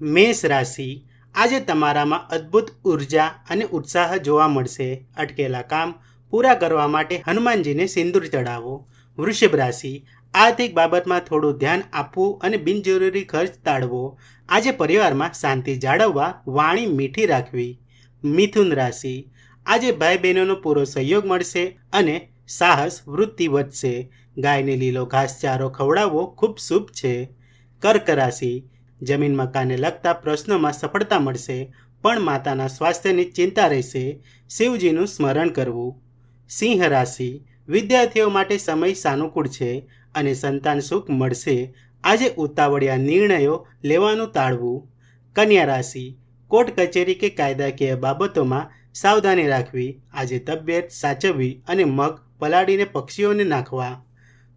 મેષ રાશિ, આજે તમારામાં અદ્ભુત ઉર્જા અને ઉત્સાહ જોવા મળશે. અટકેલા કામ પૂરા કરવા માટે હનુમાનજીને સિંદૂર ચડાવો. વૃષભ રાશિ, આર્થિક બાબતમાં થોડું ધ્યાન આપવું અને બિનજરૂરી ખર્ચ ટાળવો. આજે પરિવારમાં શાંતિ જાળવવા વાણી મીઠી રાખવી. મિથુન રાશિ, આજે ભાઈ બહેનોનો પૂરો સહયોગ મળશે અને સાહસ વૃત્તિ વધશે. ગાયને લીલો ઘાસચારો ખવડાવવો ખૂબ શુભ છે. કર્ક રાશિ, જમીન મકાનને લગતા પ્રશ્નોમાં સફળતા મળશે, પણ માતાના સ્વાસ્થ્યની ચિંતા રહેશે. શિવજીનું સ્મરણ કરવું. સિંહ રાશિ, વિદ્યાર્થીઓ માટે સમય સાનુકૂળ છે અને સંતાન સુખ મળશે. આજે ઉતાવળિયા નિર્ણયો લેવાનું ટાળવું. કન્યા રાશિ, કોર્ટ કચેરી કે કાયદાકીય બાબતોમાં સાવધાની રાખવી. આજે તબિયત સાચવવી અને મગ પલાળીને પક્ષીઓને નાખવા.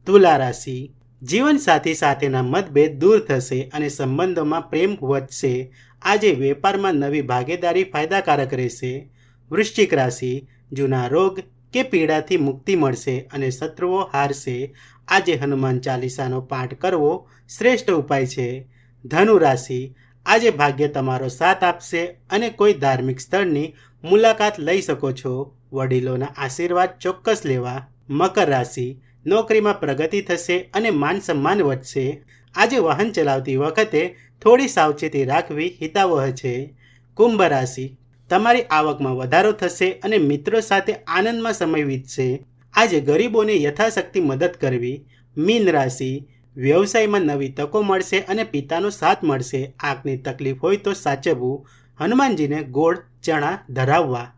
તુલા રાશિ, જીવનસાથી સાથેના મતભેદ દૂર થશે અને સંબંધોમાં પ્રેમ વધશે. આજે વેપારમાં નવી ભાગીદારી ફાયદાકારક રહેશે. વૃશ્ચિક રાશિ, જૂના રોગ કે પીડાથી મુક્તિ મળશે અને શત્રુઓ હારશે. આજે હનુમાન ચાલીસાનો પાઠ કરવો શ્રેષ્ઠ ઉપાય છે. ધનુ રાશિ, આજે ભાગ્ય તમારો સાથ આપશે અને કોઈ ધાર્મિક સ્થળની મુલાકાત લઈ શકો છો. વડીલોના આશીર્વાદ ચોક્કસ લેવા. મકર રાશિ, નોકરીમાં પ્રગતિ થશે અને માન સન્માન વધશે. આજે વાહન ચલાવતી વખતે થોડી સાવચેતી રાખવી હિતાવહ છે. કુંભ રાશિ, તમારી આવકમાં વધારો થશે અને મિત્રો સાથે આનંદમાં સમય વીતશે. આજે ગરીબોને યથાશક્તિ મદદ કરવી. મીન રાશિ, વ્યવસાયમાં નવી તકો મળશે અને પિતાનો સાથ મળશે. આંખની તકલીફ હોય તો સાચવવું. હનુમાનજીને ગોળ ચણા ધરાવવા.